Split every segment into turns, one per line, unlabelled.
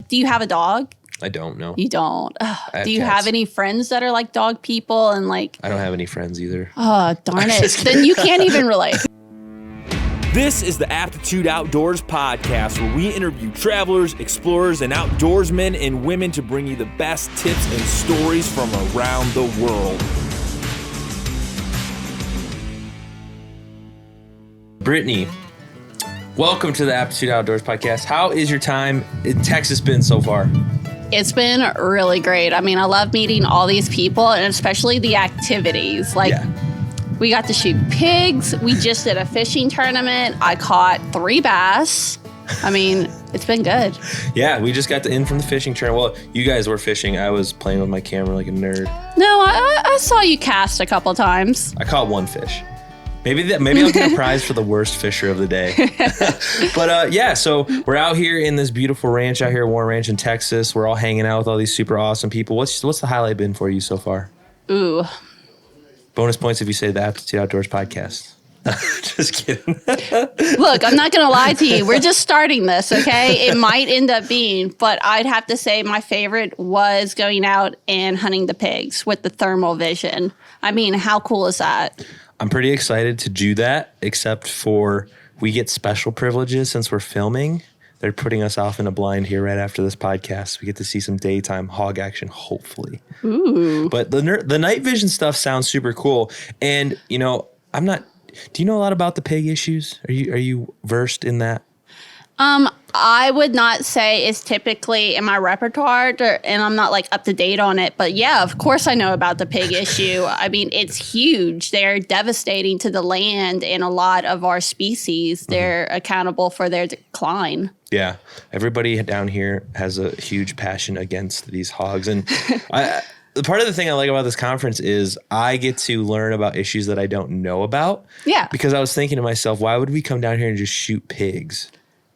Do you have a dog?
I don't know.
You don't. Do you
cats.
have any friends that are like dog people and like?
I don't have any friends either.
Oh, darn it. Then you can't even relate.
This is the Aptitude Outdoors Podcast, where we interview travelers, explorers, and outdoorsmen and women to bring you the best tips and stories from around the world.
Brittany, welcome to the Aptitude Outdoors Podcast. How is your time in Texas been so far?
It's been really great. I mean, I love meeting all these people and especially the activities. Like, we got to shoot pigs. We just did a fishing tournament. I caught 3 bass. I mean, it's been good.
Yeah, we just got in from the fishing tournament. Well, you guys were fishing. I was playing with my camera like a nerd.
No, I saw you cast a couple times.
I caught 1 fish. Maybe I'll get a prize for the worst fisher of the day. But yeah, so we're out here in this beautiful ranch out here, Warren Ranch in Texas. We're all hanging out with all these super awesome people. What's the highlight been for you so far?
Ooh.
Bonus points if you say the Aptitude Outdoors Podcast. Just kidding.
Look, I'm not going to lie to you. We're just starting this, okay? It might end up being, but I'd have to say my favorite was going out and hunting the pigs with the thermal vision. I mean, how cool is that?
I'm pretty excited to do that, except for we get special privileges since we're filming. They're putting us off in a blind here right after this podcast. We get to see some daytime hog action, hopefully.
Ooh.
But the night vision stuff sounds super cool. And, you know, do you know a lot about the pig issues? Are you versed in that?
I would not say it's typically in my repertoire, and I'm not like up to date on it. But yeah, of course I know about the pig issue. I mean, it's huge. They're devastating to the land and a lot of our species. They're accountable for their decline.
Yeah. Everybody down here has a huge passion against these hogs. And the part of the thing I like about this conference is I get to learn about issues that I don't know about.
Yeah.
Because I was thinking to myself, why would we come down here and just shoot pigs?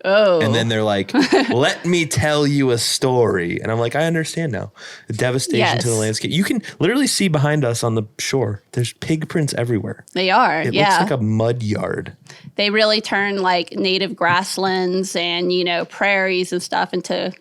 Oh.
And then they're like, let me tell you a story. And I'm like, I understand now. The devastation to the landscape. You can literally see behind us on the shore. There's pig prints everywhere.
They are,
It looks like a mud yard.
They really turn like native grasslands and, you know, prairies and stuff into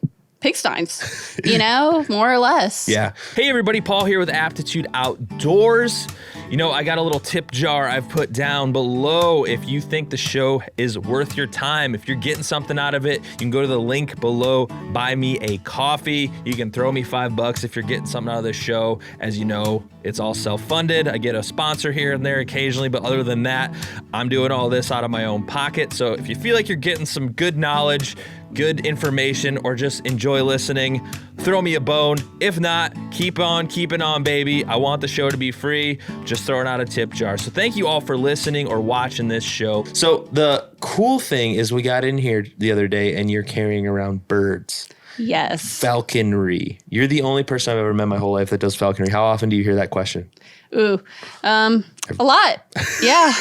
pigsties, you know, more or less.
Yeah.
Hey everybody, Paul here with Aptitude Outdoors. You know, I got a little tip jar I've put down below. If you think the show is worth your time, if you're getting something out of it, you can go to the link below, buy me a coffee. You can throw me $5 if you're getting something out of this show. As you know, it's all self-funded. I get a sponsor here and there occasionally, but other than that, I'm doing all this out of my own pocket. So if you feel like you're getting some good knowledge, good information, or just enjoy listening, throw me a bone. If not, keep on keeping on, baby. I want the show to be free. Just throwing out a tip jar. So thank you all for listening or watching this show.
So the cool thing is we got in here the other day and you're carrying around birds.
Yes.
Falconry. You're the only person I've ever met in my whole life that does falconry. How often do you hear that question?
Ooh, a lot. Yeah.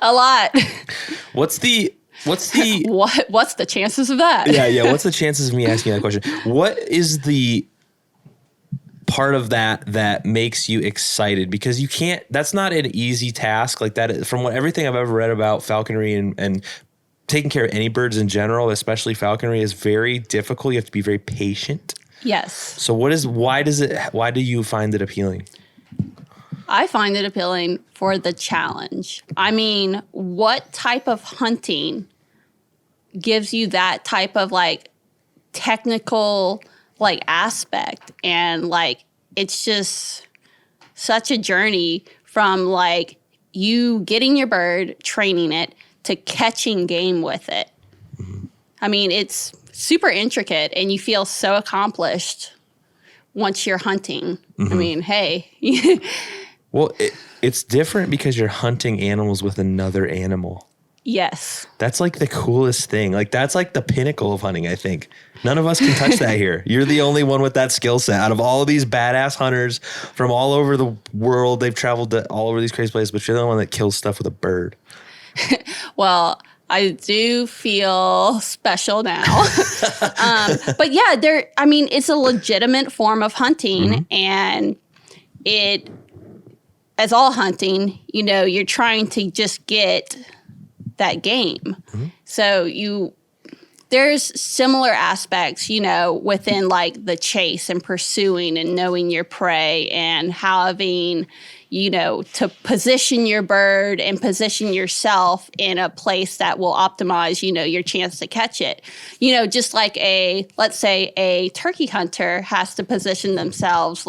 A lot.
What's the
What's the chances of that?
Yeah. What's the chances of me asking that question? What is the part of that makes you excited? Because that's not an easy task like that. From everything I've ever read about falconry and taking care of any birds in general, especially falconry, is very difficult. You have to be very patient.
Yes.
So why do you find it appealing?
I find it appealing for the challenge. I mean, what type of hunting gives you that type of like technical like aspect? And like, it's just such a journey from like you getting your bird, training it, to catching game with it. Mm-hmm. I mean, it's super intricate and you feel so accomplished once you're hunting. Mm-hmm. I mean, hey.
Well, it's different because you're hunting animals with another animal.
Yes.
That's like the coolest thing. Like that's like the pinnacle of hunting, I think. None of us can touch that here. You're the only one with that skill set. Out of all of these badass hunters from all over the world, they've traveled to all over these crazy places, but you're the one that kills stuff with a bird.
Well, I do feel special now. But yeah, it's a legitimate form of hunting. Mm-hmm. And as all hunting, you know, you're trying to just get that game. Mm-hmm. So there's similar aspects, within like the chase and pursuing and knowing your prey and having, to position your bird and position yourself in a place that will optimize, your chance to catch it. Just like let's say a turkey hunter has to position themselves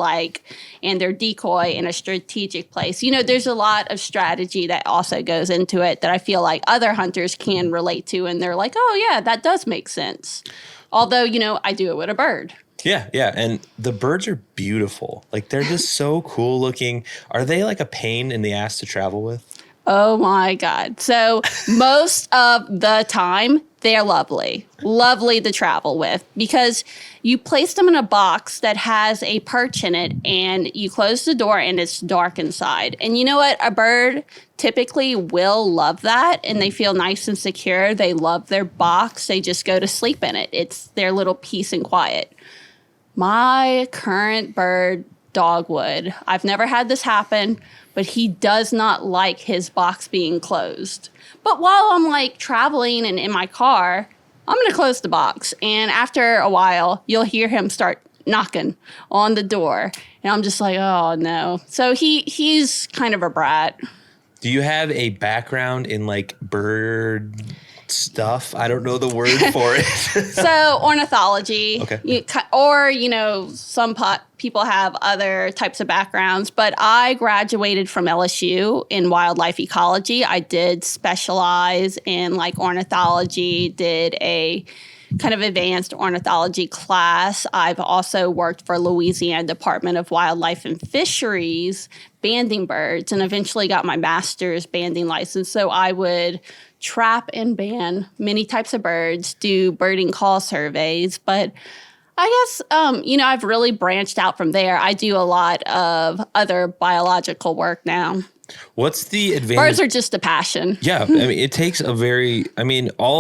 and their decoy in a strategic place. There's a lot of strategy that also goes into it that I feel like other hunters can relate to. And they're like, oh yeah, that does make sense. Although, I do it with a bird.
Yeah, yeah. And the birds are beautiful. Like, they're just so cool looking. Are they like a pain in the ass to travel with?
Oh my God. So most of the time, they're lovely to travel with because you place them in a box that has a perch in it and you close the door and it's dark inside. And you know what? A bird typically will love that and they feel nice and secure. They love their box. They just go to sleep in it. It's their little peace and quiet. My current bird, Dogwood, I've never had this happen, but he does not like his box being closed. But while I'm traveling and in my car, I'm going to close the box. And after a while, you'll hear him start knocking on the door. And I'm just like, oh no. So he's kind of a brat.
Do you have a background in bird stuff? I don't know the word for it.
So ornithology.
Okay.
Some people have other types of backgrounds, but I graduated from LSU in wildlife ecology. I did specialize in ornithology, did a kind of advanced ornithology class. I've also worked for Louisiana Department of Wildlife and Fisheries, banding birds, and eventually got my master's banding license. So I would trap and band many types of birds, do birding call surveys, but I guess, I've really branched out from there. I do a lot of other biological work now.
What's the advantage?
Birds are just a passion.
Yeah. It takes all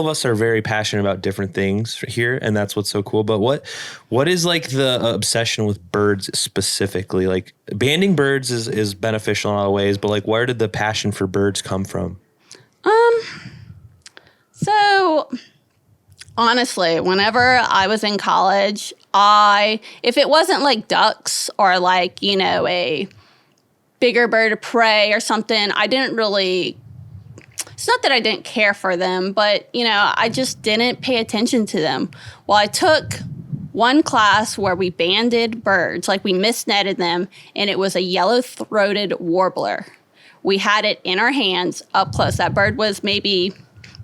of us are very passionate about different things here, and that's what's so cool. But what is the obsession with birds specifically? Banding birds is beneficial in a lot of ways, but where did the passion for birds come from?
So honestly, whenever I was in college, if it wasn't ducks or a bigger bird of prey or something, I didn't really, it's not that I didn't care for them, but I just didn't pay attention to them. Well, I took one class where we banded birds, we misnetted them, and it was a yellow-throated warbler. We had it in our hands up close. That bird was maybe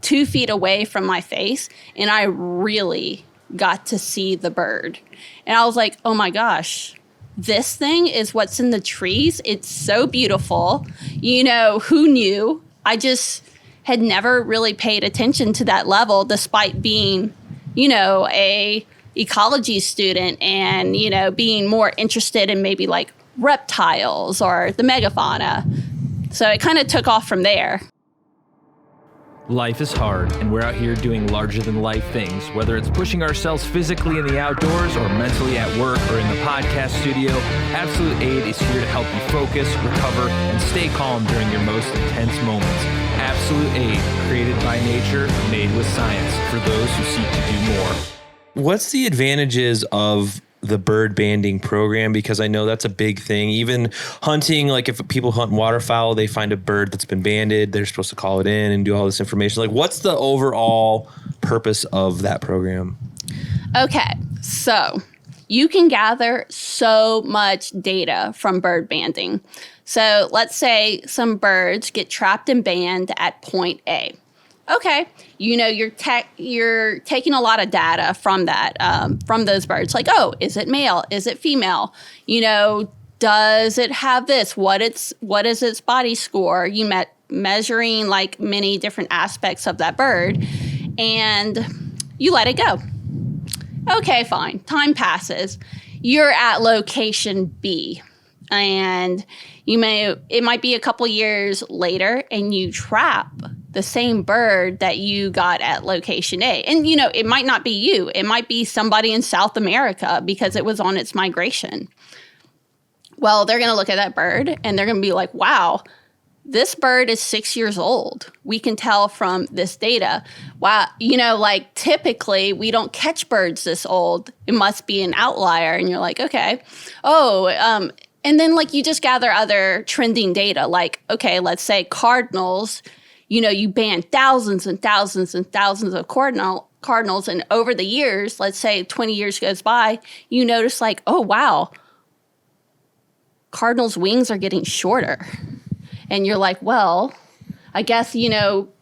2 feet away from my face, and I really got to see the bird. And I was like, oh my gosh, this thing is what's in the trees. It's so beautiful. Who knew? I just had never really paid attention to that level, despite being, a ecology student and, being more interested in maybe reptiles or the megafauna. So it kind of took off from there.
Life is hard, and we're out here doing larger-than-life things, whether it's pushing ourselves physically in the outdoors or mentally at work or in the podcast studio. Absolute Aid is here to help you focus, recover, and stay calm during your most intense moments. Absolute Aid, created by nature, made with science, for those who seek to do more.
What's the advantages of the bird banding program? Because I know that's a big thing. Even hunting, if people hunt waterfowl, they find a bird that's been banded, they're supposed to call it in and do all this information. What's the overall purpose of that program?
Okay, so you can gather so much data from bird banding. So let's say some birds get trapped and banned at point A. Okay, you're taking a lot of data from that, from those birds. Is it male? Is it female? Does it have this? What is its body score? Measuring many different aspects of that bird, and you let it go. Okay, fine. Time passes. You're at location B, and it might be a couple years later, and you trap the same bird that you got at location A. And, it might not be you. It might be somebody in South America because it was on its migration. Well, they're going to look at that bird and they're going to be like, wow, this bird is 6 years old. We can tell from this data. Wow, like typically we don't catch birds this old. It must be an outlier. And you're like, okay. And then like you just gather other trending data. Like, okay, let's say cardinals, you ban thousands and thousands and thousands of cardinals. And over the years, let's say 20 years goes by, you notice like, oh, wow, cardinals' wings are getting shorter. And you're like, well, I guess,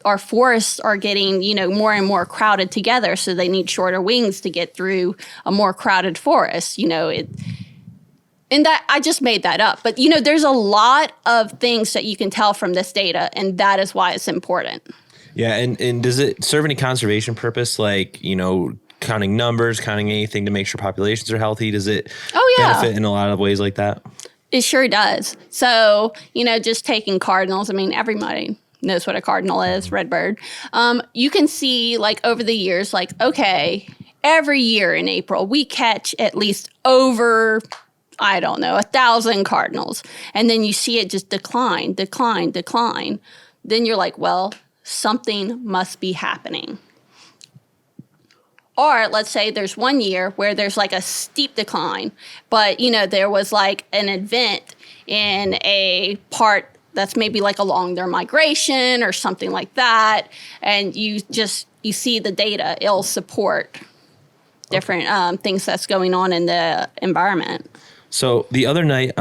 our forests are getting, more and more crowded together. So they need shorter wings to get through a more crowded forest. And that I just made that up. But, there's a lot of things that you can tell from this data. And that is why it's important.
Yeah. And does it serve any conservation purpose? Like, counting numbers, counting anything to make sure populations are healthy? Does it benefit in a lot of ways like that?
It sure does. So, just taking cardinals, everybody knows what a cardinal is, red bird. You can see like over the years, like, okay, every year in April, we catch at least over, 1,000 cardinals. And then you see it just decline. Then you're like, well, something must be happening. Or let's say there's one year where there's like a steep decline, but there was like an event in a part that's maybe like along their migration or something like that. And you see the data, it'll support different things that's going on in the environment. So
the other night,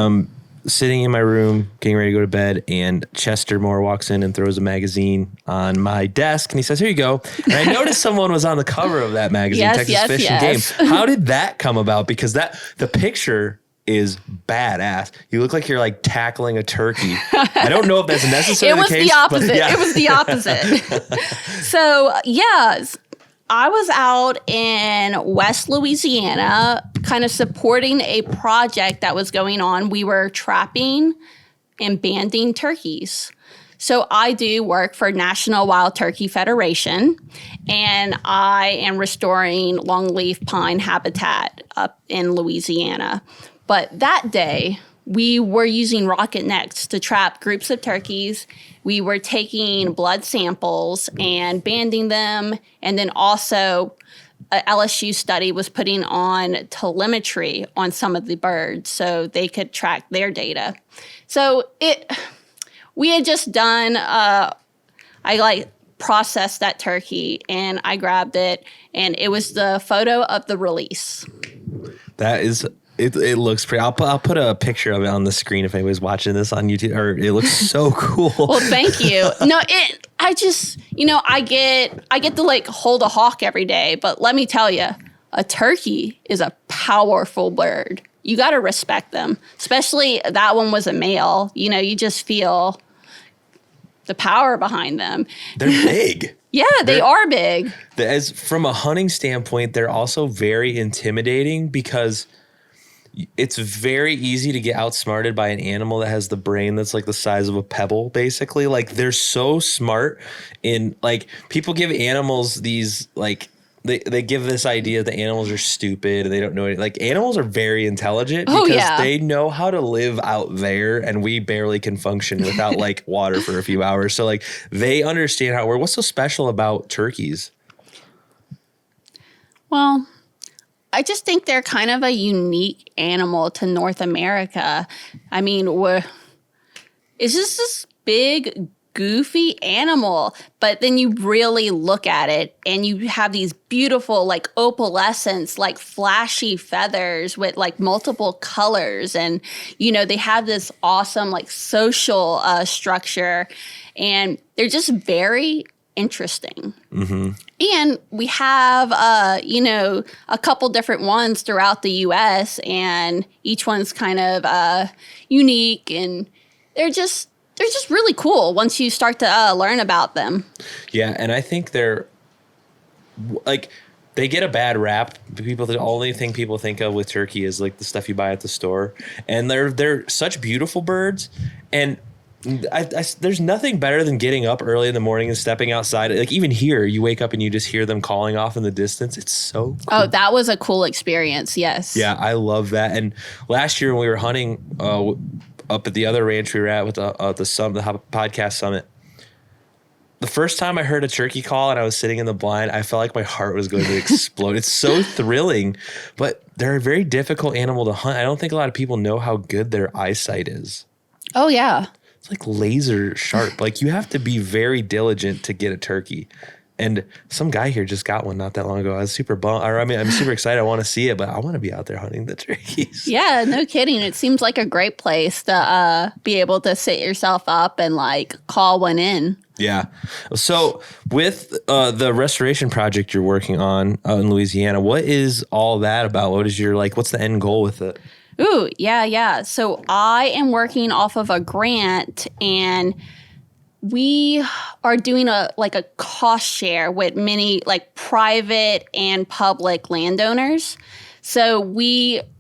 sitting in my room, getting ready to go to bed, and Chester Moore walks in and throws a magazine on my desk, and he says, "Here you go." And I noticed someone was on the cover of that magazine, Texas Fish and Game. How did that come about? Because the picture is badass. You look like you're like tackling a turkey. I don't know if that's necessarily the case.
The opposite. Yeah. It was the opposite. So, I was out in West Louisiana kind of supporting a project that was going on. We were trapping and banding turkeys. So I do work for National Wild Turkey Federation, and I am restoring longleaf pine habitat up in Louisiana. But that day, we were using rocket nets to trap groups of turkeys. We were taking blood samples and banding them. And then also a LSU study was putting on telemetry on some of the birds so they could track their data. So we had just done, I processed that turkey and I grabbed it, and it was the photo of the release.
That is... It looks pretty. I'll put a picture of it on the screen if anybody's watching this on YouTube. Or it looks so cool.
Well, thank you. No, I just I get to like hold a hawk every day, but let me tell you, a turkey is a powerful bird. You got to respect them, especially that one was a male. You just feel the power behind them.
They're big.
Yeah, they are big.
As from a hunting standpoint, they're also very intimidating because it's very easy to get outsmarted by an animal that has the brain that's like the size of a pebble, basically. Like, they're so smart in, like, people give animals these, like, they give this idea that animals are stupid and they don't know it. Like, animals are very intelligent because they know how to live out there, and we barely can function without like water for a few hours. So like, they understand how it works. What's so special about turkeys?
Well, I just think they're kind of a unique animal to North America. It's just this big, goofy animal, but then you really look at it and you have these beautiful, like, opalescence, like flashy feathers with like multiple colors. And, they have this awesome, like, social structure, and they're just very interesting. Mm-hmm. And we have, a couple different ones throughout the U.S., and each one's kind of unique, and they're just really cool once you start to learn about them.
Yeah, and I think they're like, they get a bad rap. The only thing people think of with turkey is like the stuff you buy at the store, and they're such beautiful birds. And there's nothing better than getting up early in the morning and stepping outside. Like, even here, you wake up and you just hear them calling off in the distance. It's so cool.
Oh, that was a cool experience. Yes.
Yeah, I love that. And last year when we were hunting, up at the other ranch we were at with the podcast summit. The first time I heard a turkey call and I was sitting in the blind, I felt like my heart was going to explode. It's so thrilling, but they're a very difficult animal to hunt. I don't think a lot of people know how good their eyesight is.
Oh, yeah.
It's like laser sharp. Like you have to be very diligent to get a turkey. And some guy here just got one not that long ago. I was super bummed. I'm super excited. I want to see it, but I want to be out there hunting the turkeys.
Yeah, no kidding. It seems like a great place to be able to sit yourself up and like call one in.
Yeah. So with the restoration project you're working on in Louisiana, what is all that about? What's the end goal with it?
Ooh, yeah. So I am working off of a grant, and we are doing a cost share with many like private and public landowners. So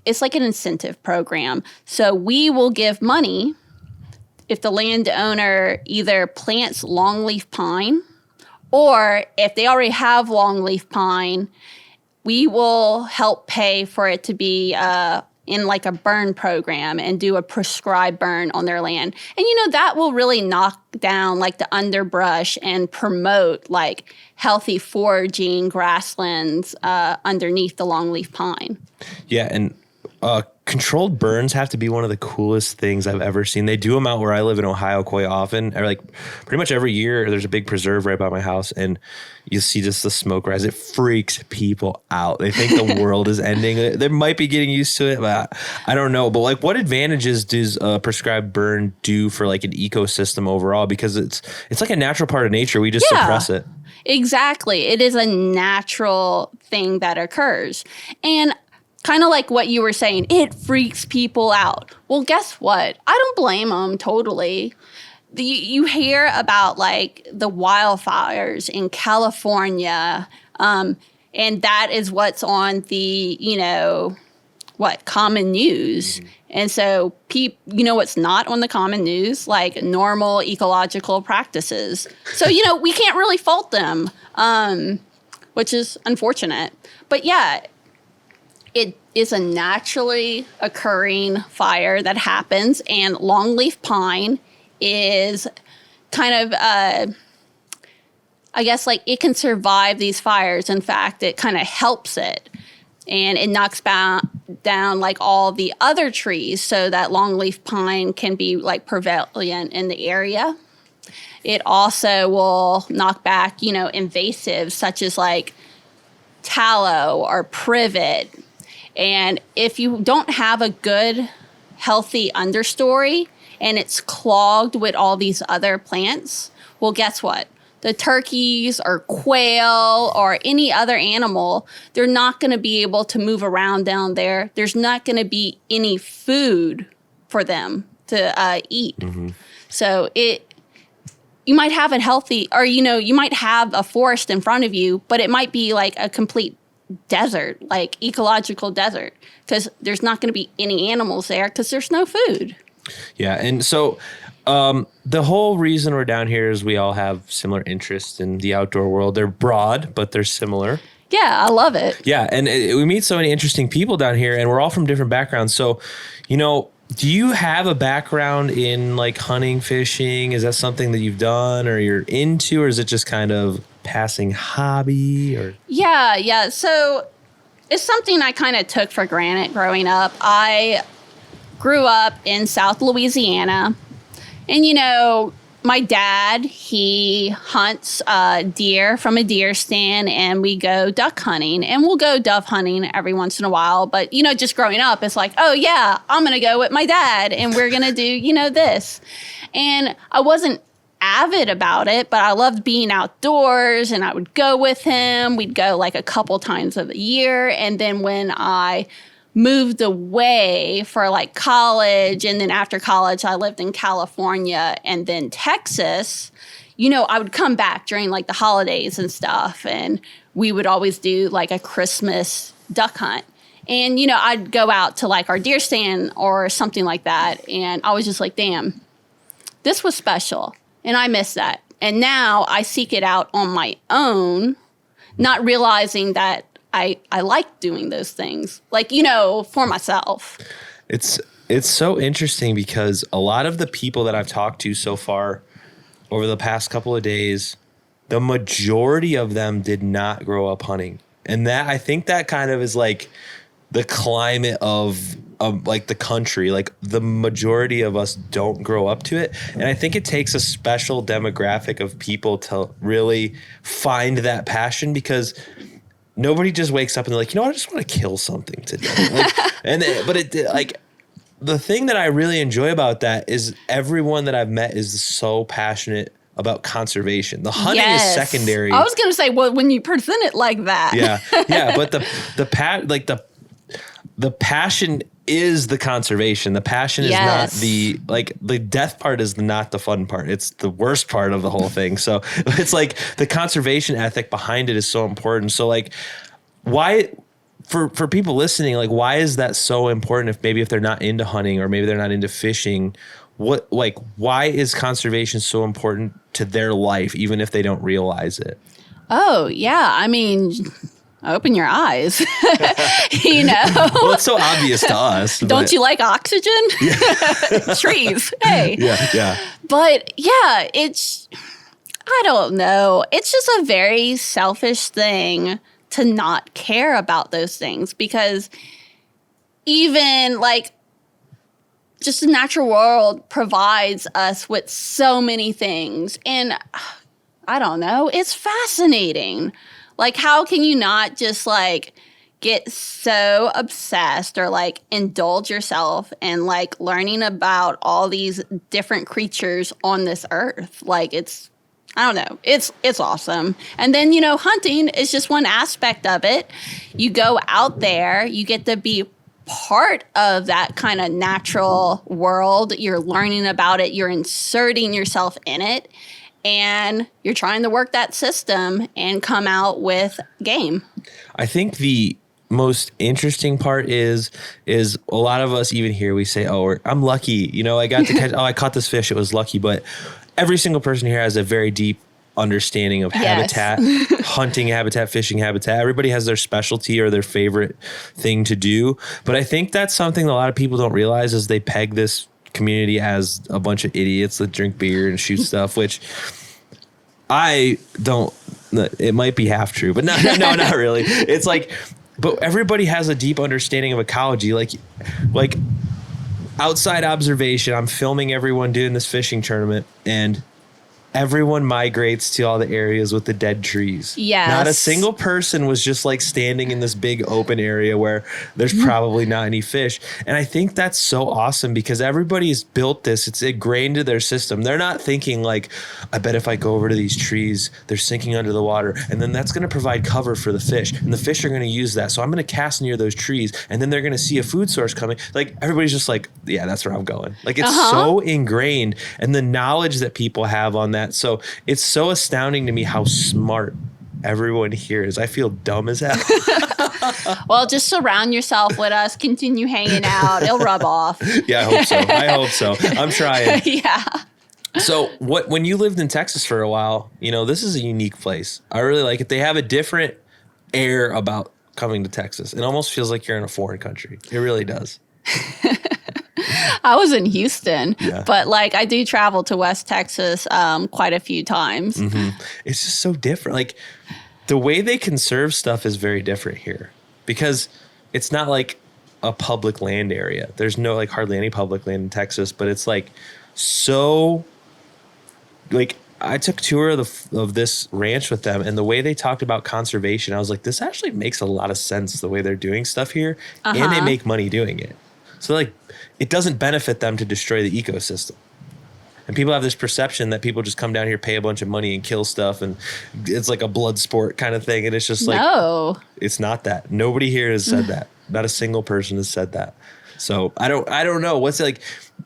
it's like an incentive program. So we will give money if the landowner either plants longleaf pine, or if they already have longleaf pine, we will help pay for it to be in like a burn program and do a prescribed burn on their land. And, that will really knock down like the underbrush and promote like healthy foraging grasslands underneath the longleaf pine.
Yeah, and controlled burns have to be one of the coolest things I've ever seen. They do them out where I live in Ohio quite often. Like pretty much every year, there's a big preserve right by my house, and you see just the smoke rise. It freaks people out. They think the world is ending. They might be getting used to it, but I don't know. But like, what advantages does a prescribed burn do for like an ecosystem overall? Because it's like a natural part of nature. We just suppress it.
Exactly. It is a natural thing that occurs. And kind of like what you were saying, it freaks people out. Well, guess what? I don't blame them totally. You hear about like the wildfires in California, and that is what's on the, common news. Mm-hmm. And so, what's not on the common news? Like normal ecological practices. So, we can't really fault them, which is unfortunate. But yeah, it is a naturally occurring fire that happens, and longleaf pine is kind of, I guess, like it can survive these fires. In fact, it kind of helps it, and it knocks down like all the other trees so that longleaf pine can be like prevalent in the area. It also will knock back, invasives such as like tallow or privet. And if you don't have a good, healthy understory and it's clogged with all these other plants, well, guess what? The turkeys or quail or any other animal, they're not going to be able to move around down there. There's not going to be any food for them to eat. Mm-hmm. So you might have a healthy, or, you might have a forest in front of you, but it might be like a complete desert, like ecological desert, because there's not going to be any animals there because there's no food.
Yeah. And so the whole reason we're down here is we all have similar interests in the outdoor world. They're broad, but they're similar.
Yeah, I love it.
Yeah. And we meet so many interesting people down here, and we're all from different backgrounds. So, do you have a background in like hunting, fishing? Is that something that you've done or you're into, or is it just kind of passing hobby? Or
Yeah. So it's something I kind of took for granted growing up. I grew up in South Louisiana, and my dad, he hunts deer from a deer stand, and we go duck hunting, and we'll go dove hunting every once in a while. But, just growing up, it's like, oh, yeah, I'm going to go with my dad, and we're going to do, this. And I wasn't avid about it, but I loved being outdoors, and I would go with him. We'd go like a couple times a year. And then when I moved away for like college, and then after college I lived in California and then Texas, I would come back during like the holidays and stuff, and we would always do like a Christmas duck hunt. And I'd go out to like our deer stand or something like that, and I was just like, damn, this was special, and I miss that. And now I seek it out on my own, not realizing that I like doing those things, like, for myself.
It's It's so interesting because a lot of the people that I've talked to so far over the past couple of days, the majority of them did not grow up hunting. And that, I think that kind of is like the climate of like the country. Like the majority of us don't grow up to it. And I think it takes a special demographic of people to really find that passion, because nobody just wakes up and they're like, you know what, I just want to kill something today. Like, the thing that I really enjoy about that is everyone that I've met is so passionate about conservation. The hunting is secondary.
I was going to say, well, when you present it like that.
Yeah. But the passion is the conservation. The passion is not the death part is not the fun part. It's the worst part of the whole thing. So it's like the conservation ethic behind it is so important. So like, why, for people listening, like, why is that so important if they're not into hunting or maybe they're not into fishing? Why is conservation so important to their life, even if they don't realize it?
Oh, yeah. I mean, open your eyes, you know?
Well, it's so obvious to us.
Don't you like oxygen? Yeah. Trees. Hey.
Yeah.
But yeah, I don't know. It's just a very selfish thing to not care about those things, because even like just the natural world provides us with so many things. And I don't know, it's fascinating. Like, how can you not just like get so obsessed or like indulge yourself in like learning about all these different creatures on this earth? Like, I don't know. It's awesome. And then, you know, hunting is just one aspect of it. You go out there, you get to be part of that kind of natural world. You're learning about it. You're inserting yourself in it. And you're trying to work that system and come out with game. I
think the most interesting part is a lot of us even here, we say, oh, I'm lucky. You know, I got to catch, I caught this fish. It was lucky. But every single person here has a very deep understanding of habitat, hunting habitat, fishing habitat. Everybody has their specialty or their favorite thing to do. But I think that's something a lot of people don't realize is they peg this community as a bunch of idiots that drink beer and shoot stuff, which I don't, it might be half true, but no, not really. It's like, but everybody has a deep understanding of ecology. Like outside observation, I'm filming everyone doing this fishing tournament, and everyone migrates to all the areas with the dead trees. Yes. Not a single person was just like standing in this big open area where there's probably not any fish. And I think that's so awesome because everybody's built this. It's ingrained into their system. They're not thinking like, I bet if I go over to these trees, they're sinking under the water. And then that's going to provide cover for the fish. And the fish are going to use that. So I'm going to cast near those trees. And then they're going to see a food source coming. Like everybody's just like, yeah, that's where I'm going. Like it's so ingrained. And the knowledge that people have on that. So it's so astounding to me how smart everyone here is. I feel dumb as hell.
Well, just surround yourself with us. Continue hanging out. It'll rub off.
Yeah, I hope so. I'm trying.
Yeah.
So when you lived in Texas for a while, you know, this is a unique place. I really like it. They have a different air about coming to Texas. It almost feels like you're in a foreign country. It really does.
I was in Houston, but like I do travel to West Texas quite a few times.
Mm-hmm. It's just so different. Like the way they conserve stuff is very different here because it's not like a public land area. There's no like hardly any public land in Texas, but it's like so like I took a tour of this ranch with them, and the way they talked about conservation, I was like, this actually makes a lot of sense the way they're doing stuff here, and they make money doing it. So like it doesn't benefit them to destroy the ecosystem. And people have this perception that people just come down here, pay a bunch of money and kill stuff. And it's like a blood sport kind of thing. And it's just like, no, it's not that. Nobody here has said that. Not a single person has said that. So I don't know. What's it like?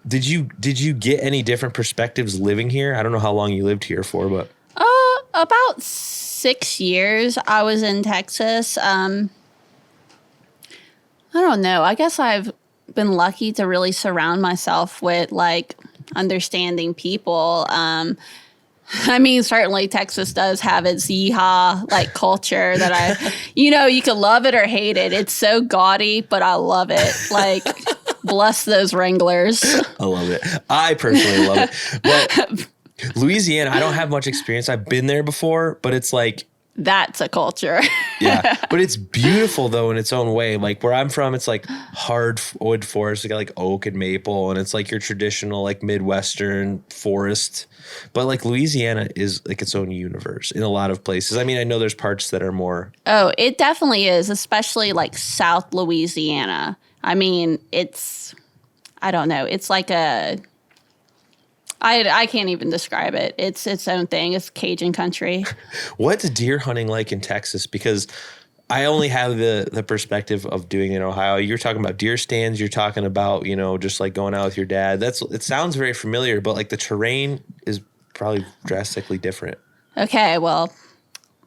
Did you get any different perspectives living here? I don't know how long you lived here for, but.
About 6 years I was in Texas. I don't know. I guess I've been lucky to really surround myself with like understanding people. I mean, certainly Texas does have its yeehaw like culture that you can love it or hate it. It's so gaudy, but I love it. Like Bless those wranglers.
I love it. I personally love it. But Louisiana, I don't have much experience. I've been there before, but it's like,
That's a culture.
yeah, but it's beautiful though in its own way. Like where I'm from, it's like hardwood forest. You got like oak and maple, and it's like your traditional like Midwestern forest. But like Louisiana is like its own universe in a lot of places. I mean, I know there's parts that are more.
Oh, it definitely is, especially like South Louisiana. I mean, I don't know. It's like I can't even describe it. It's its own thing. It's Cajun country.
What's deer hunting like in Texas? Because I only have the perspective of doing it in Ohio. You're talking about deer stands. You're talking about, just like going out with your dad. It sounds very familiar, but like the terrain is probably drastically different.
Okay, well,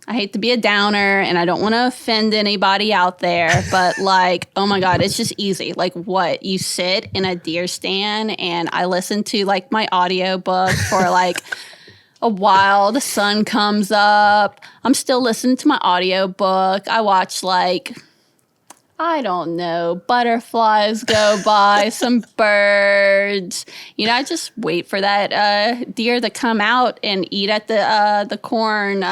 I hate to be a downer and I don't want to offend anybody out there, but like, oh my God, it's just easy. Like what? You sit in a deer stand and I listen to like my audiobook for like a while. The sun comes up. I'm still listening to my audiobook. I watch like, I don't know, butterflies go by, some birds. I just wait for that deer to come out and eat at the corn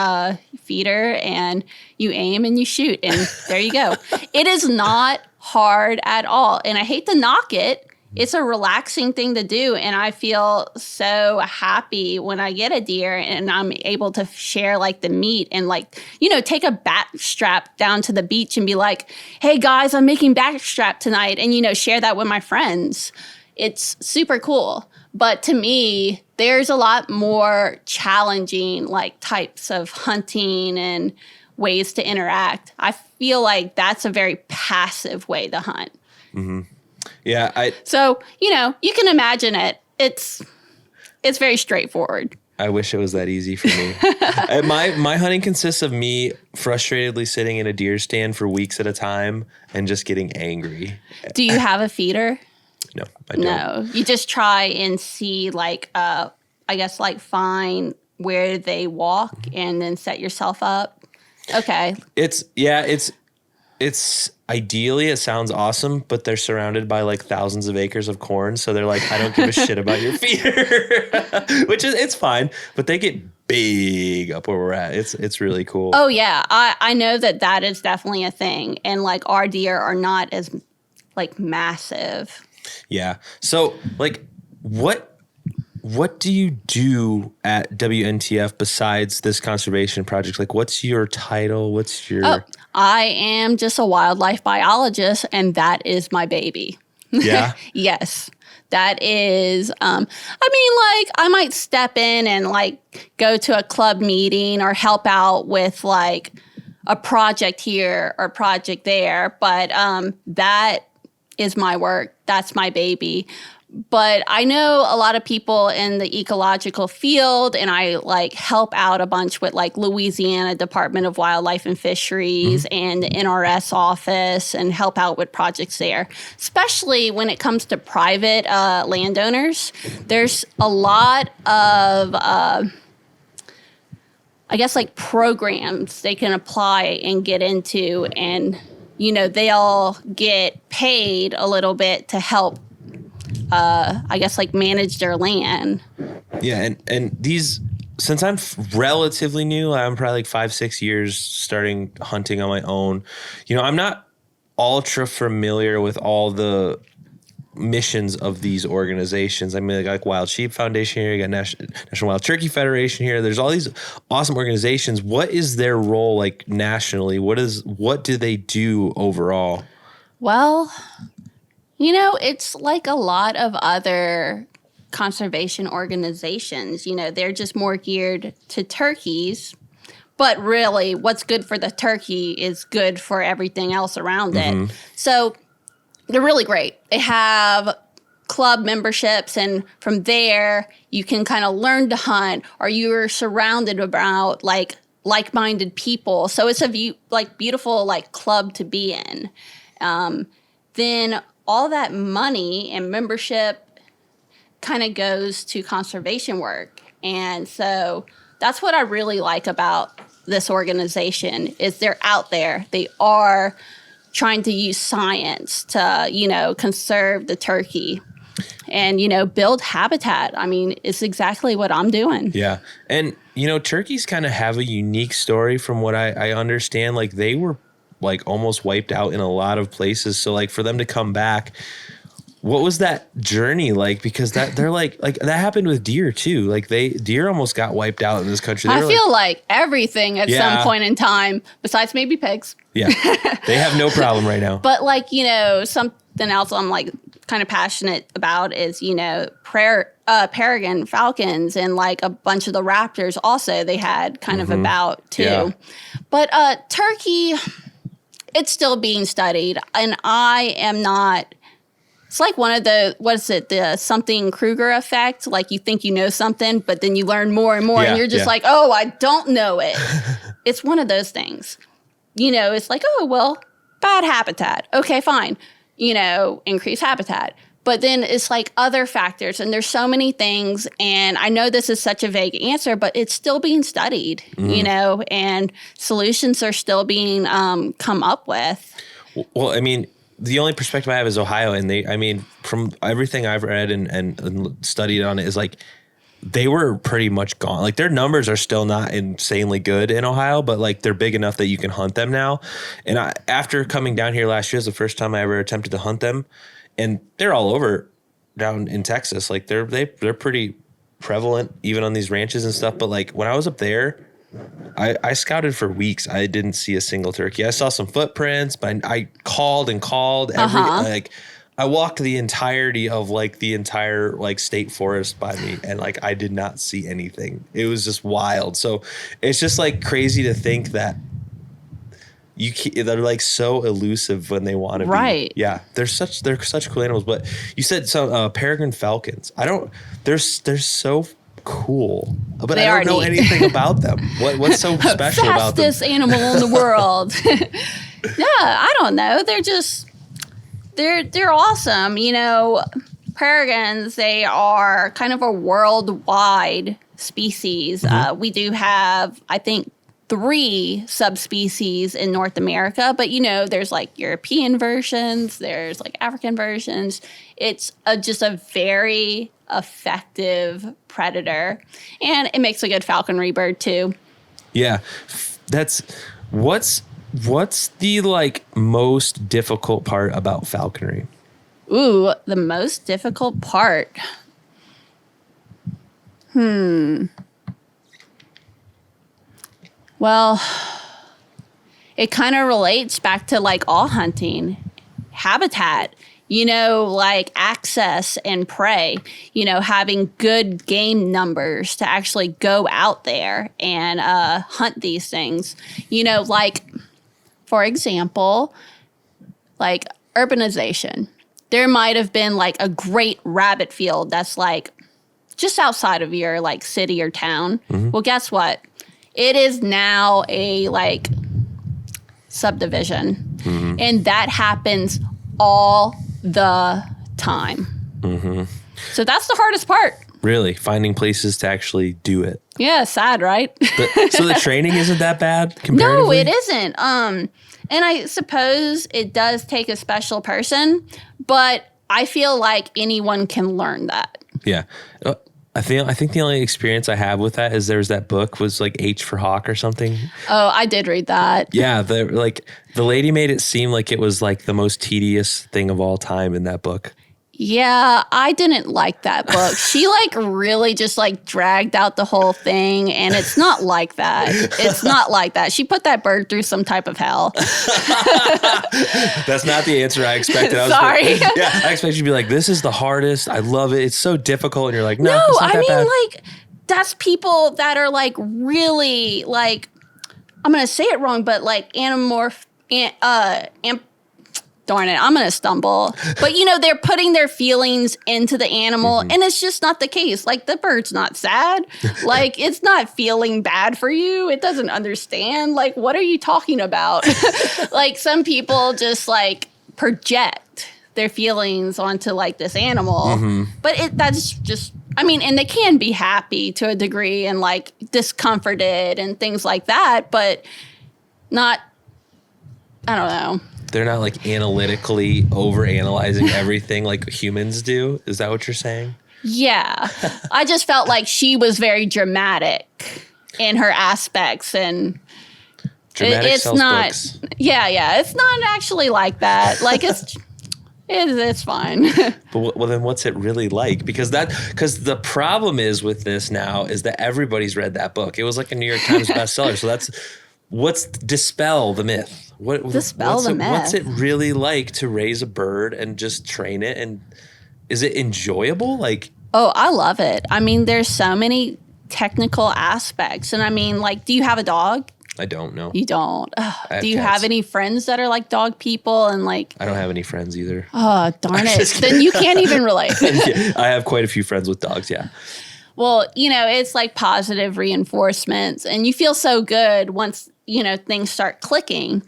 feeder, and you aim and you shoot, and there you go. It is not hard at all, and I hate to knock it. It's a relaxing thing to do, and I feel so happy when I get a deer and I'm able to share like the meat and like, take a back strap down to the beach and be like, hey guys, I'm making back strap tonight, and share that with my friends. It's super cool. But to me, there's a lot more challenging like types of hunting and ways to interact. I feel like that's a very passive way to hunt.
Mm-hmm. Yeah.
So, you can imagine it. It's very straightforward.
I wish it was that easy for me. My hunting consists of me frustratedly sitting in a deer stand for weeks at a time and just getting angry.
Do you have a feeder?
No, I don't.
No, you just try and see like, I guess like find where they walk and then set yourself up. Okay.
It's ideally, it sounds awesome, but they're surrounded by like thousands of acres of corn. So they're like, I don't give a shit about your feeder, which is, it's fine, but they get big up where we're at. It's really cool.
Oh yeah. I know that is definitely a thing. And like our deer are not as like massive.
Yeah. So like what do you do at WNTF besides this conservation project? Like what's your title? What's your...
Oh, I am just a wildlife biologist, and that is my baby.
Yeah.
Yes. That is, I might step in and like go to a club meeting or help out with like a project here or project there. But that is my work. That's my baby. But I know a lot of people in the ecological field, and I like help out a bunch with like Louisiana Department of Wildlife and Fisheries and the NRS office, and help out with projects there, especially when it comes to private landowners. There's a lot of, I guess, like programs they can apply and get into, and, they'll get paid a little bit to help I guess like manage their land.
Yeah. And these, since I'm relatively new, I'm probably like 5-6 years starting hunting on my own. I'm not ultra familiar with all the missions of these organizations. I mean, like Wild Sheep Foundation here, you got National Wild Turkey Federation here. There's all these awesome organizations. What is their role like nationally? What do they do overall?
Well, it's like a lot of other conservation organizations. They're just more geared to turkeys. But really, what's good for the turkey is good for everything else around it. So they're really great. They have club memberships, and from there, you can kind of learn to hunt, or you're surrounded about like-minded people. So it's a beautiful like club to be in. Then all that money and membership kind of goes to conservation work. And so that's what I really like about this organization is they're out there. They are trying to use science to, conserve the turkey and, build habitat. I mean, it's exactly what I'm doing.
Yeah. And, turkeys kind of have a unique story from what I understand. Like they were like almost wiped out in a lot of places. So like for them to come back, what was that journey like? Because they're like that happened with deer too. Like deer almost got wiped out in this country.
I feel like everything at some point in time, besides maybe pigs.
Yeah, they have no problem right now.
But like, something else I'm like kind of passionate about is, peregrine falcons and like a bunch of the raptors also they had kind of about too. Yeah. But turkey, it's still being studied and I am not. It's like one of the something Kruger effect. Like you think you know something, but then you learn more and more and you're just like, oh, I don't know it. It's one of those things. It's like, oh, well, bad habitat. Okay, fine. Increase habitat. But then it's like other factors and there's so many things. And I know this is such a vague answer, but it's still being studied, and solutions are still being come up with.
Well, I mean, the only perspective I have is Ohio. And from everything I've read and studied on it is like, they were pretty much gone. Like their numbers are still not insanely good in Ohio, but like they're big enough that you can hunt them now. And after coming down here last year is the first time I ever attempted to hunt them. And they're all over down in Texas. Like they're pretty prevalent even on these ranches and stuff. But like when I was up there, I scouted for weeks. I didn't see a single turkey. I saw some footprints, but I called and called. I walked the entirety of like the entire like state forest by me, and like I did not see anything. It was just wild. So it's just like crazy to think that they're like so elusive when they want to be.
Right.
Yeah, they're such cool animals. But you said some peregrine falcons. They're so cool, but I don't know anything about them. What's so special about them?
Fastest animal in the world. Yeah, I don't know. They're awesome. Peregrines, they are kind of a worldwide species. We do have, I think, 3 subspecies in North America, but there's like European versions, there's like African versions. It's just a very effective predator, and it makes a good falconry bird too.
Yeah, what's the like most difficult part about falconry?
Ooh, the most difficult part. Well, it kind of relates back to like all hunting. Habitat, like access and prey, having good game numbers to actually go out there and hunt these things. Like, for example, like urbanization. There might have been like a great rabbit field that's like just outside of your like city or town. Well, guess what? It is now a like subdivision, and that happens all the time. So that's the hardest part.
Really, finding places to actually do it.
Yeah, sad, right?
So the training isn't that bad comparatively?
No, it isn't. And I suppose it does take a special person, but I feel like anyone can learn that.
Yeah. I think the only experience I have with that is there's that book was like H for Hawk or something.
Oh, I did read that.
Yeah, the lady made it seem like it was like the most tedious thing of all time in that book.
Yeah, I didn't like that book. She like really just like dragged out the whole thing, and it's not like that. It's not like that. She put that bird through some type of hell.
That's not the answer I expected.
Sorry.
I expected you to be like, this is the hardest. I love it. It's so difficult. And you're like, no,
it's
not
I
that
mean,
bad.
like, that's people that are like really like, I'm going to say it wrong, but like darn it, I'm going to stumble. But, they're putting their feelings into the animal, and it's just not the case. Like, the bird's not sad. Like, it's not feeling bad for you. It doesn't understand. Like, what are you talking about? Like, some people just, like, project their feelings onto, like, this animal. But that's just, and they can be happy to a degree and, like, discomforted and things like that, but not, I don't know.
They're not like analytically over analyzing everything like humans do. Is that what you're saying?
Yeah. I just felt like she was very dramatic in her aspects, and
Dramatic
it's
sells
not
books.
Yeah, it's not actually like that. Like it's fine.
But well, then what's it really like? Because the problem is with this now is that everybody's read that book. It was like a New York Times bestseller. So dispel the myth.
Dispel the myth.
What's it really like to raise a bird and just train it? And is it enjoyable? Like,
Oh, I love it. I mean, there's so many technical aspects. And I mean, like, do you have a dog?
I don't know.
You don't. Ugh.
have
Do you
cats.
have any friends that are like dog people and like,
I don't have any friends either.
oh, darn it.
just
Then you can't even relate.
Yeah, I have quite a few friends with dogs. Yeah.
Well, it's like positive reinforcements, and you feel so good once, things start clicking.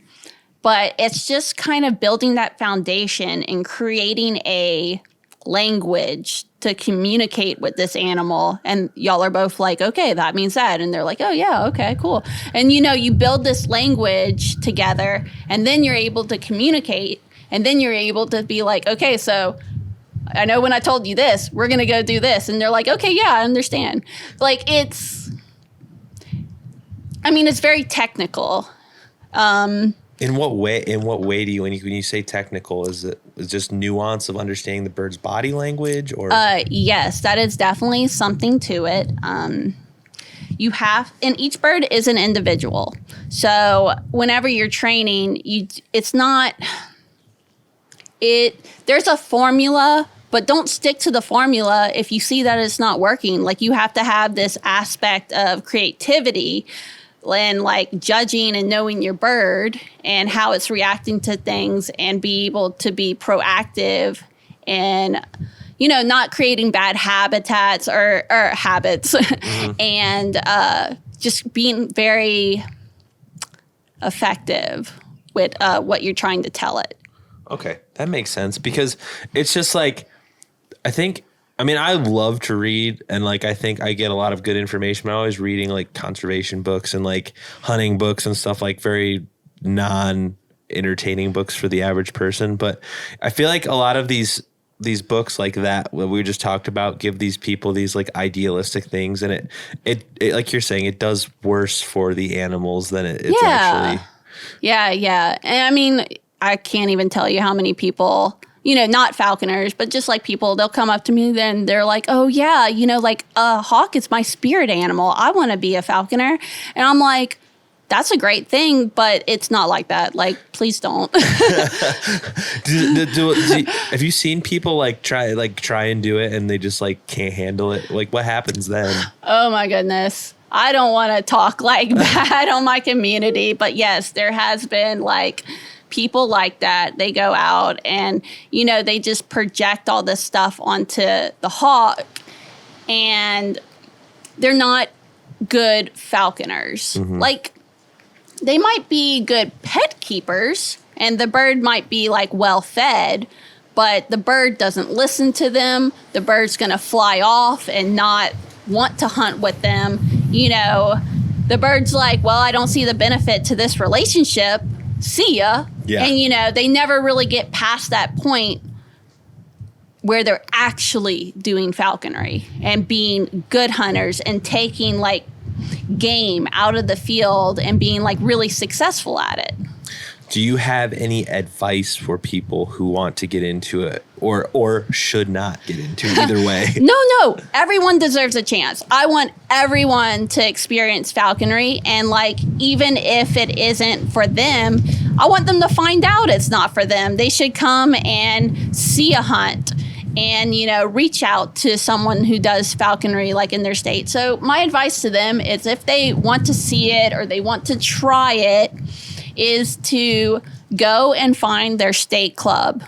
But it's just kind of building that foundation and creating a language to communicate with this animal. And y'all are both like, okay, that means that. And they're like, oh, yeah, okay, cool. And, you build this language together, and then you're able to communicate. And then you're able to be like, okay, so I know when I told you this, we're going to go do this. And they're like, okay, yeah, I understand. Like, it's very technical.
In what way do you, when you say technical, is it just nuance of understanding the bird's body language, or?
Yes, that is definitely something to it. And each bird is an individual. So whenever you're training, there's a formula, but don't stick to the formula if you see that it's not working. Like, you have to have this aspect of creativity and like judging and knowing your bird and how it's reacting to things, and be able to be proactive and, not creating bad habitats or habits and just being very effective with what you're trying to tell it.
Okay, that makes sense, because it's just like, I love to read, and like I think I get a lot of good information. I'm always reading like conservation books and like hunting books and stuff, like very non-entertaining books for the average person. But I feel like a lot of these books like that, what we just talked about, give these people these like idealistic things, and it like you're saying, it does worse for the animals than it's actually.
Yeah. And I can't even tell you how many people, not falconers, but just like people, they'll come up to me, then they're like, oh yeah, like a hawk is my spirit animal. I want to be a falconer. And I'm like, that's a great thing, but it's not like that. Like, please don't.
Have you seen people try and do it, and they just like can't handle it? Like, what happens then?
Oh my goodness. I don't want to talk like bad on my community, but yes, there has been like people like that. They go out and, they just project all this stuff onto the hawk, and they're not good falconers. Mm-hmm. Like, they might be good pet keepers, and the bird might be like well fed, but the bird doesn't listen to them. The bird's going to fly off and not want to hunt with them. The bird's like, well, I don't see the benefit to this relationship. See ya. Yeah. And, they never really get past that point where they're actually doing falconry and being good hunters and taking like game out of the field and being like really successful at it.
Do you have any advice for people who want to get into it or should not get into it, either way?
No. Everyone deserves a chance. I want everyone to experience falconry. And like, even if it isn't for them, I want them to find out it's not for them. They should come and see a hunt and, reach out to someone who does falconry like in their state. So my advice to them is, if they want to see it or they want to try it, is to go and find their state club.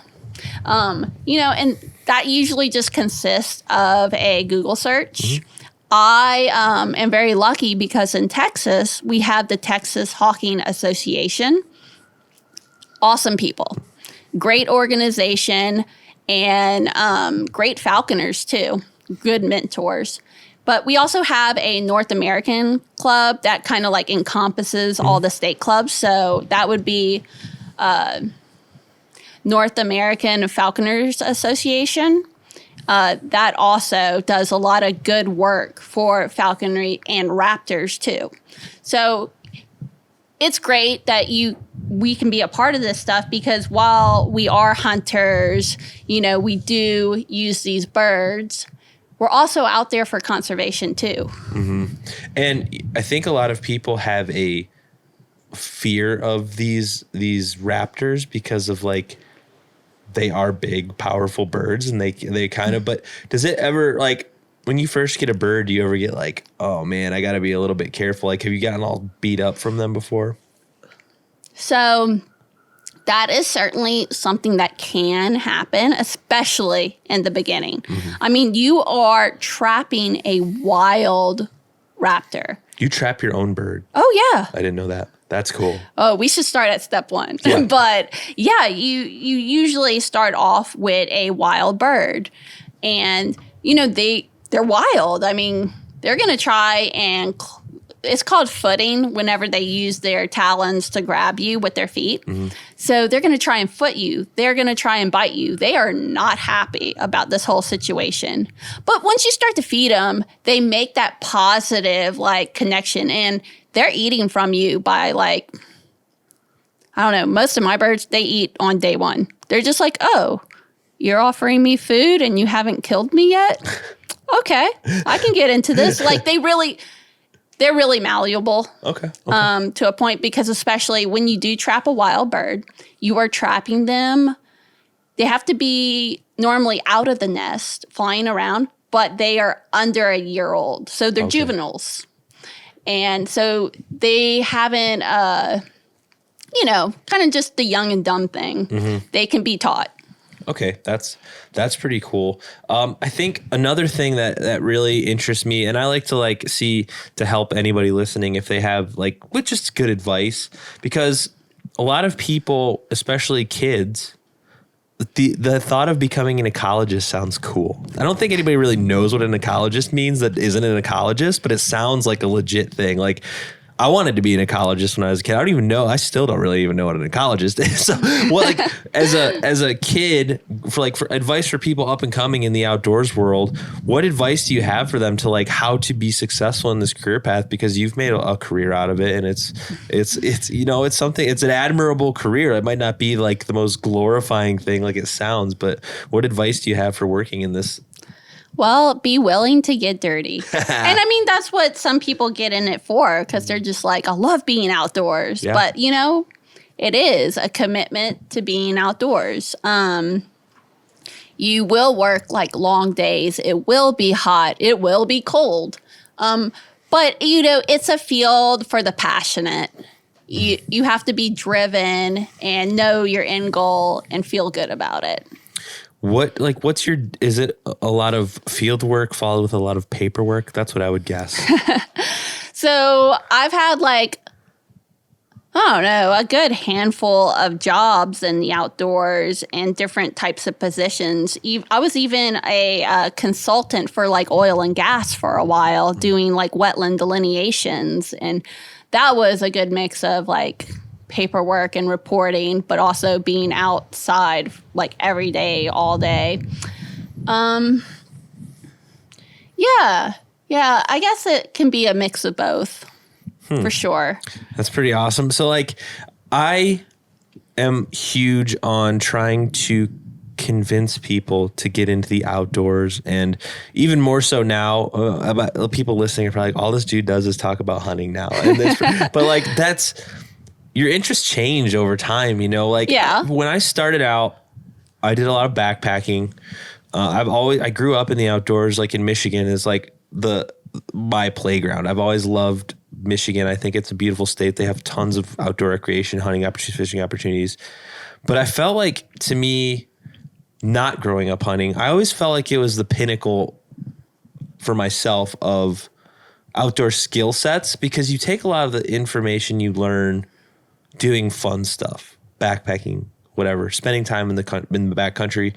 And that usually just consists of a Google search. Mm-hmm. I am very lucky because in Texas, we have the Texas Hawking Association. Awesome people, great organization, and great falconers too, good mentors. But we also have a North American club that kind of like encompasses all the state clubs. So that would be North American Falconers Association. That also does a lot of good work for falconry and raptors too. So it's great that we can be a part of this stuff, because while we are hunters, we do use these birds, we're also out there for conservation too.
Mm-hmm. And I think a lot of people have a fear of these raptors because of like, they are big, powerful birds, and they kind of, but does it ever, like, when you first get a bird, do you ever get like, oh man, I got to be a little bit careful? Like, have you gotten all beat up from them before?
So that is certainly something that can happen, especially in the beginning. Mm-hmm. I mean, you are trapping a wild raptor.
You trap your own bird?
Oh, yeah.
I didn't know that. That's cool.
Oh, we should start at step one.
Yeah.
But yeah, you usually start off with a wild bird. And, they're wild. I mean, they're going to try and it's called footing whenever they use their talons to grab you with their feet. Mm-hmm. So they're going to try and foot you. They're going to try and bite you. They are not happy about this whole situation. But once you start to feed them, they make that positive like connection, and they're eating from you by like, I don't know, most of my birds, they eat on day one. They're just like, oh, you're offering me food and you haven't killed me yet? Okay, I can get into this. Like they're really malleable.
Okay.
To a point, because especially when you do trap a wild bird, you are trapping them. They have to be normally out of the nest, flying around, but they are under a year old. So they're juveniles. And so they haven't, kind of just the young and dumb thing. Mm-hmm. They can be taught.
Okay, that's pretty cool. I think another thing that really interests me, and I like to see to help anybody listening if they have with just good advice, because a lot of people, especially kids, the thought of becoming an ecologist sounds cool. I don't think anybody really knows what an ecologist means that isn't an ecologist, but it sounds like a legit thing. Like, I wanted to be an ecologist when I was a kid. I don't even know. I still don't really even know what an ecologist is. So, as a kid, for advice for people up and coming in the outdoors world, what advice do you have for them to how to be successful in this career path? Because you've made a career out of it, and it's something. It's an admirable career. It might not be the most glorifying thing like it sounds, but what advice do you have for working in this?
Well, be willing to get dirty. And I mean, that's what some people get in it for, because they're just like, I love being outdoors. Yeah. But, it is a commitment to being outdoors. You will work long days. It will be hot. It will be cold. But, it's a field for the passionate. You have to be driven and know your end goal and feel good about it. Is it a lot of field work followed with a lot of paperwork? That's what I would guess. So I've had I don't know, a good handful of jobs in the outdoors and different types of positions. I was even a consultant for oil and gas for a while, doing wetland delineations. And that was a good mix of paperwork and reporting, but also being outside every day, all day. Yeah, I guess it can be a mix of both for sure.
That's pretty awesome. So I am huge on trying to convince people to get into the outdoors, and even more so now, about people listening are probably all this dude does is talk about hunting now. And but that's, your interests change over time,
Yeah.
When I started out, I did a lot of backpacking. I grew up in the outdoors, in Michigan is my playground. I've always loved Michigan. I think it's a beautiful state. They have tons of outdoor recreation, hunting opportunities, fishing opportunities. But I felt to me, not growing up hunting, I always felt it was the pinnacle for myself of outdoor skill sets, because you take a lot of the information you learn doing fun stuff, backpacking, whatever, spending time in the backcountry.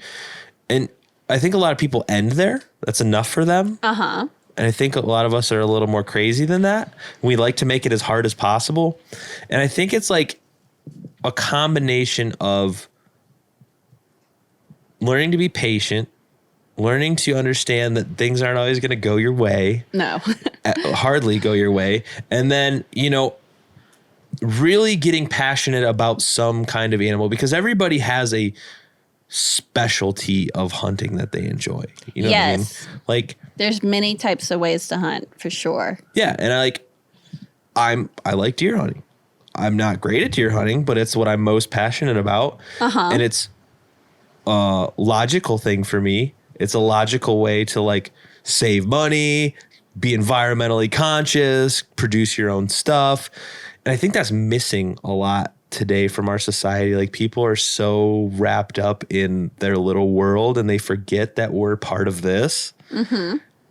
And I think a lot of people end there. That's enough for them.
Uh-huh.
And I think a lot of us are a little more crazy than that. We like to make it as hard as possible. And I think it's a combination of learning to be patient, learning to understand that things aren't always going to go your way.
No.
Hardly go your way. And then, really getting passionate about some kind of animal, because everybody has a specialty of hunting that they enjoy. You know what I mean? Like,
there's many types of ways to hunt for sure.
Yeah. And I like deer hunting. I'm not great at deer hunting, but it's what I'm most passionate about. And it's a logical thing for me. It's a logical way to like save money, be environmentally conscious, produce your own stuff. And I think that's missing a lot today from our society. Like, people are so wrapped up in their little world and they forget that we're part of this.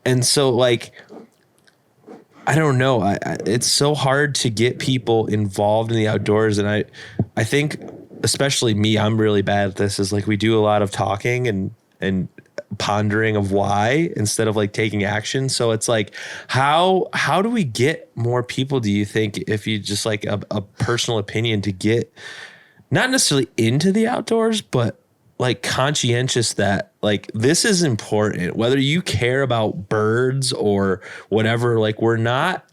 And so, like, I don't know. It's so hard to get people involved in the outdoors. And I think, especially me, I'm really bad at this, is like, we do a lot of talking and pondering of why instead of like taking action. So it's like, how do we get more people, do you think, if you just like a personal opinion, to get not necessarily into the outdoors, but like conscientious that like this is important, whether you care about birds or whatever, like we're not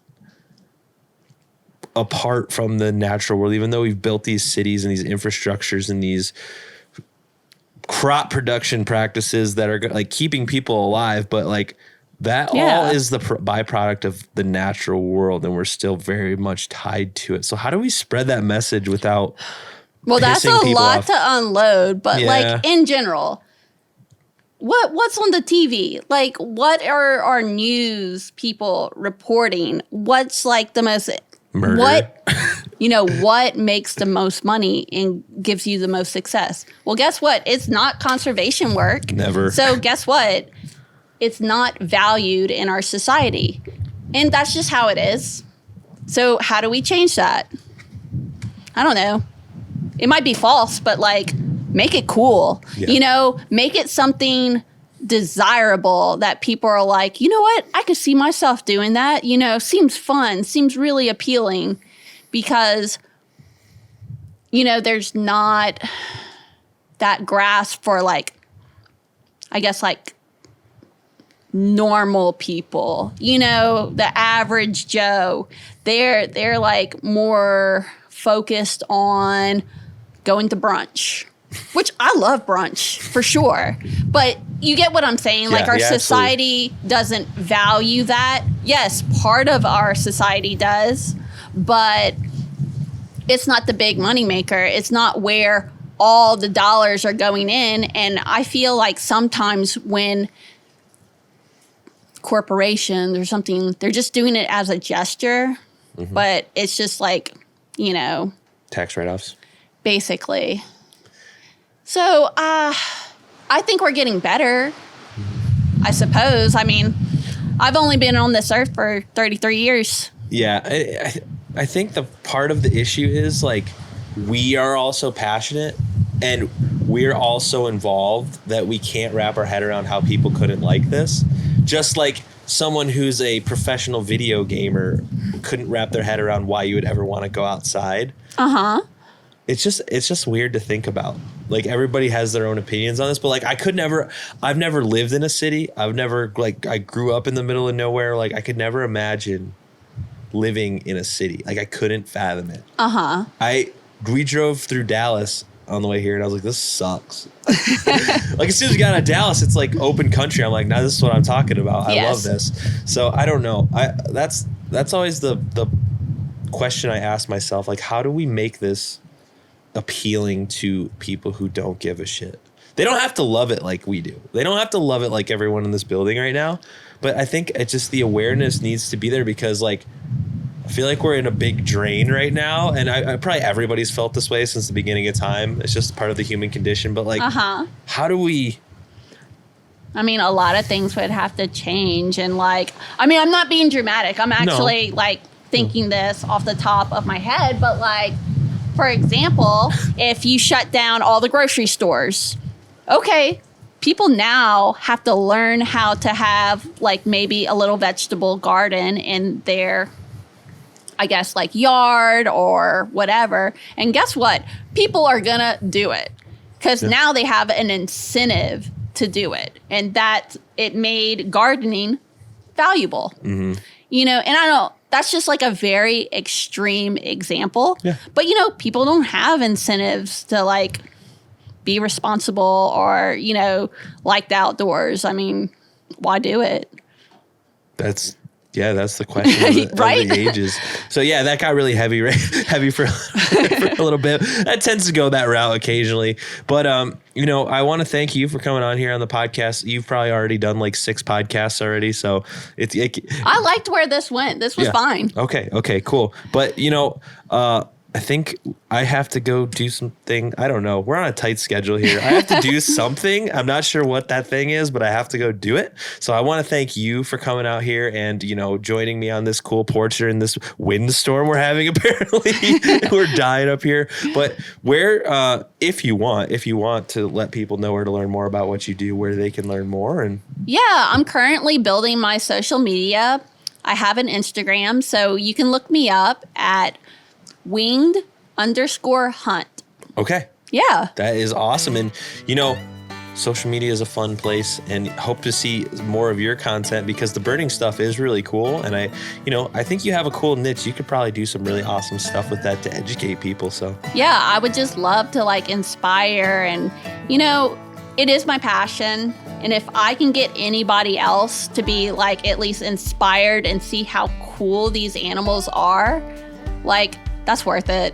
apart from the natural world, even though we've built these cities and these infrastructures and these crop production practices that are like keeping people alive, but like that all is the byproduct of the natural world, and we're still very much tied to it. So how do we spread that message without
that's a lot
off?
to unload, but like in general, what's on the TV? Like, what are our news people reporting? What's like the most
murder?
What makes the most money and gives you the most success? Well, guess what? It's not conservation work.
Never.
So guess what? It's not valued in our society. And that's just how it is. So how do we change that? I don't know. It might be false, but like, make it cool. Make it something desirable that people are like, you know what? I could see myself doing that. Seems fun, seems really appealing. Because, there's not that grasp for like, I guess like normal people, the average Joe. They're like more focused on going to brunch, which I love brunch for sure. But you get what I'm saying? Like, our society doesn't value that. Yes, part of our society does. But it's not the big moneymaker. It's not where all the dollars are going in. And I feel like sometimes when corporations or something, they're just doing it as a gesture. But it's just like,
tax write-offs.
Basically. So I think we're getting better, I suppose. I mean, I've only been on this earth for 33 years.
Yeah, I think the part of the issue is like, we are also passionate and we're also involved that we can't wrap our head around how people couldn't like this. Just like someone who's a professional video gamer couldn't wrap their head around why you would ever want to go outside. It's just weird to think about. Like, everybody has their own opinions on this, but like, I've never lived in a city. I grew up in the middle of nowhere. Like, I could never imagine living in a city. Like, I couldn't fathom it. We drove through Dallas on the way here and I was like, this sucks. Like, as soon as we got out of Dallas, it's like open country. I'm like, no, this is what I'm talking about. I love this. So I don't know. That's always the question I ask myself. Like, how do we make this appealing to people who don't give a shit? They don't have to love it like we do. They don't have to love it like everyone in this building right now. But I think it's just the awareness needs to be there, because like, I feel like we're in a big drain right now. And I probably everybody's felt this way since the beginning of time. It's just part of the human condition. But like, how do we?
I mean, a lot of things would have to change. And like, I mean, I'm not being dramatic. I'm actually like thinking this off the top of my head. But like, for example, if you shut down all the grocery stores, okay, people now have to learn how to have like maybe a little vegetable garden in their, I guess, like yard or whatever. And guess what? People are gonna do it because now they have an incentive to do it, and that it made gardening valuable. You know, and I know that's just like a very extreme example, but you know, people don't have incentives to like be responsible or, you know, like the outdoors. I mean, why do it? That's the question of the,
right? Of the ages. So yeah, that got really heavy for a little bit. That tends to go that route occasionally. But you know, I want to thank you for coming on here on the podcast. You've probably already done like 6 podcasts already. So
I liked where this went. This was fine.
Okay, cool. But you know, I think I have to go do something. I don't know. We're on a tight schedule here. I have to do something. I'm not sure what that thing is, but I have to go do it. So I want to thank you for coming out here and, you know, joining me on this cool porch during this windstorm we're having. Apparently, we're dying up here. But where, if you want to let people know where to learn more about what you do, where they can learn more. And
I'm currently building my social media. I have an Instagram, so you can look me up at winged_hunt.
Okay.
Yeah.
That is awesome. And, you know, social media is a fun place and hope to see more of your content because the birding stuff is really cool. And I think you have a cool niche. You could probably do some really awesome stuff with that to educate people. So, yeah,
I would just love to like inspire and, you know, it is my passion. And if I can get anybody else to be like at least inspired and see how cool these animals are, like, that's worth it.